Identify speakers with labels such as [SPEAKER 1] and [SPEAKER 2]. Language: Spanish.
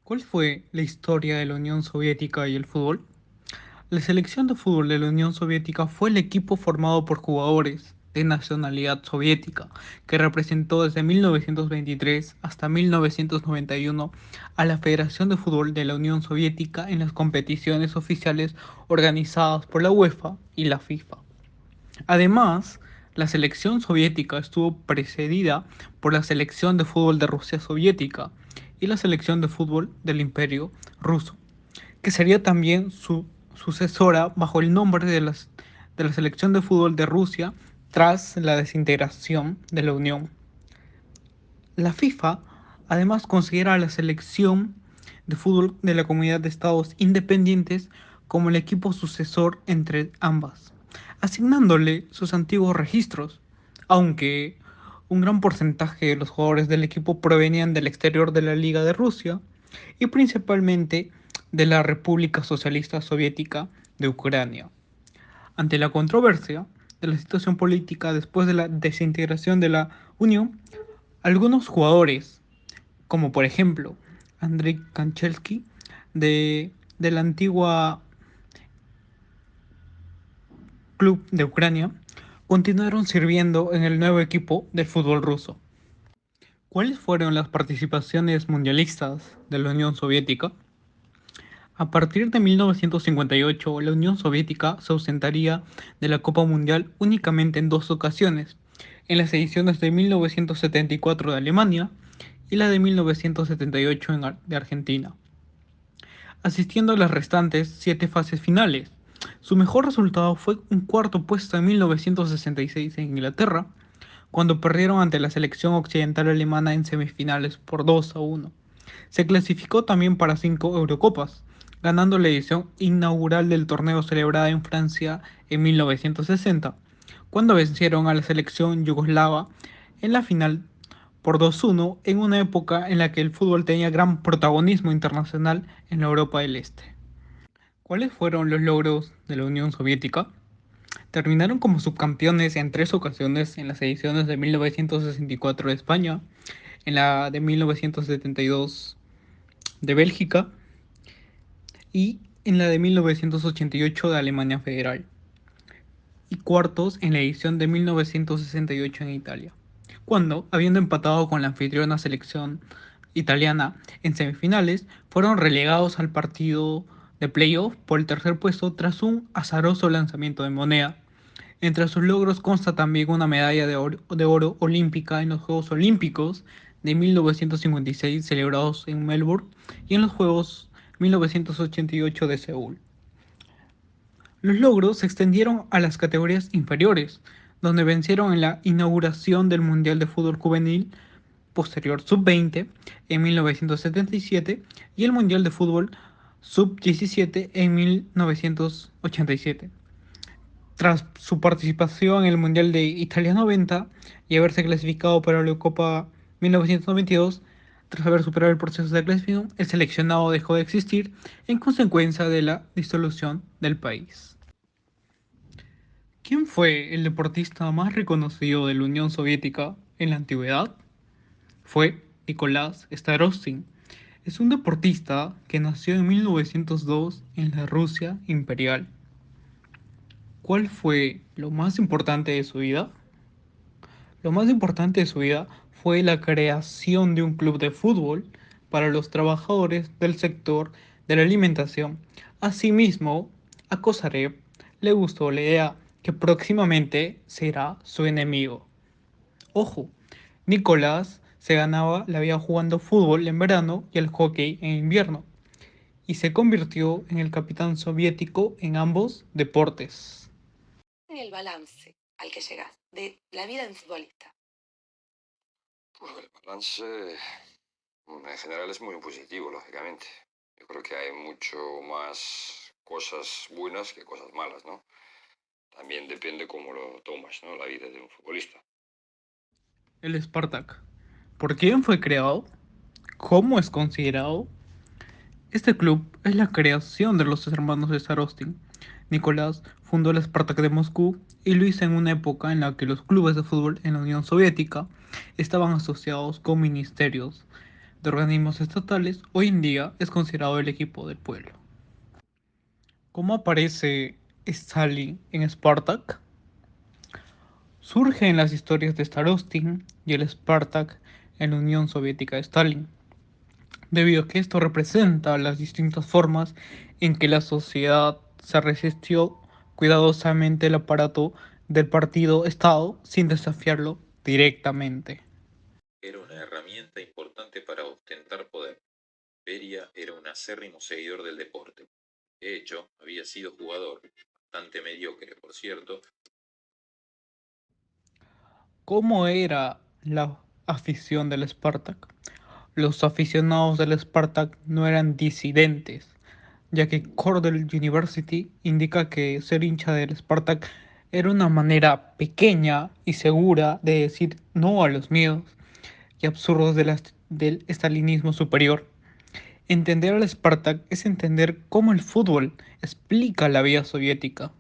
[SPEAKER 1] ¿Cuál fue la historia de la Unión Soviética y el fútbol? La selección de fútbol de la Unión Soviética fue el equipo formado por jugadores de nacionalidad soviética que representó desde 1923 hasta 1991 a la Federación de Fútbol de la Unión Soviética en las competiciones oficiales organizadas por la UEFA y la FIFA. Además, la selección soviética estuvo precedida por la selección de fútbol de Rusia soviética y la selección de fútbol del Imperio ruso, que sería también su sucesora bajo el nombre de la selección de fútbol de Rusia tras la desintegración de la Unión. La FIFA además considera a la selección de fútbol de la Comunidad de Estados Independientes como el equipo sucesor entre ambas, asignándole sus antiguos registros, aunque un gran porcentaje de los jugadores del equipo provenían del exterior de la Liga de Rusia y principalmente de la República Socialista Soviética de Ucrania. Ante la controversia de la situación política después de la desintegración de la Unión, algunos jugadores, como por ejemplo Andrei Kanchelski de la antigua club de Ucrania, continuaron sirviendo en el nuevo equipo del fútbol ruso. ¿Cuáles fueron las participaciones mundialistas de la Unión Soviética? A partir de 1958, la Unión Soviética se ausentaría de la Copa Mundial únicamente en dos ocasiones, en las ediciones de 1974 de Alemania y la de 1978 de Argentina, asistiendo a las restantes siete fases finales. Su mejor resultado fue un cuarto puesto en 1966 en Inglaterra, cuando perdieron ante la selección occidental alemana en semifinales por 2-1. Se clasificó también para 5 Eurocopas, ganando la edición inaugural del torneo celebrada en Francia en 1960, cuando vencieron a la selección yugoslava en la final por 2-1 en una época en la que el fútbol tenía gran protagonismo internacional en la Europa del Este. ¿Cuáles fueron los logros de la Unión Soviética? Terminaron como subcampeones en tres ocasiones en las ediciones de 1964 de España, en la de 1972 de Bélgica y en la de 1988 de Alemania Federal, y cuartos en la edición de 1968 en Italia, cuando, habiendo empatado con la anfitriona selección italiana en semifinales, fueron relegados al partido de playoff por el tercer puesto tras un azaroso lanzamiento de moneda. Entre sus logros consta también una medalla de oro olímpica en los Juegos Olímpicos de 1956 celebrados en Melbourne y en los Juegos 1988 de Seúl. Los logros se extendieron a las categorías inferiores, donde vencieron en la inauguración del Mundial de Fútbol Juvenil posterior Sub-20 en 1977 y el Mundial de Fútbol Sub-17 en 1987. Tras su participación en el Mundial de Italia 90 y haberse clasificado para la Copa 1992, tras haber superado el proceso de clasificación, el seleccionado dejó de existir en consecuencia de la disolución del país. ¿Quién fue el deportista más reconocido de la Unión Soviética en la antigüedad? Fue Nicolás Starostin. Es un deportista que nació en 1902 en la Rusia imperial. ¿Cuál fue lo más importante de su vida? Lo más importante de su vida fue la creación de un club de fútbol para los trabajadores del sector de la alimentación. Asimismo, a Kosarev le gustó la idea que próximamente será su enemigo. Ojo, Nicolás se ganaba la vida jugando fútbol en verano y el hockey en invierno, y se convirtió en el capitán soviético en ambos deportes.
[SPEAKER 2] El balance al que llegas de la vida de un futbolista.
[SPEAKER 3] Pues el balance en general es muy positivo, lógicamente. Yo creo que hay mucho más cosas buenas que cosas malas, ¿no? También depende cómo lo tomas, ¿no? La vida de un futbolista.
[SPEAKER 1] El Spartak. ¿Por quién fue creado? ¿Cómo es considerado? Este club es la creación de los hermanos de Starostin. Nicolás fundó el Spartak de Moscú y lo hizo en una época en la que los clubes de fútbol en la Unión Soviética estaban asociados con ministerios de organismos estatales, hoy en día es considerado el equipo del pueblo. ¿Cómo aparece Stalin en Spartak? Surge en las historias de Starostin y el Spartak en la Unión Soviética de Stalin, debido a que esto representa las distintas formas en que la sociedad se resistió cuidadosamente el aparato del partido-estado sin desafiarlo directamente.
[SPEAKER 4] Era una herramienta importante para ostentar poder. Beria era un acérrimo seguidor del deporte. De hecho, había sido jugador, bastante mediocre, por cierto.
[SPEAKER 1] ¿Cómo era la afición del Spartak? Los aficionados del Spartak no eran disidentes, ya que Cornell University indica que ser hincha del Spartak era una manera pequeña y segura de decir no a los miedos y absurdos del estalinismo superior. Entender al Spartak es entender cómo el fútbol explica la vida soviética.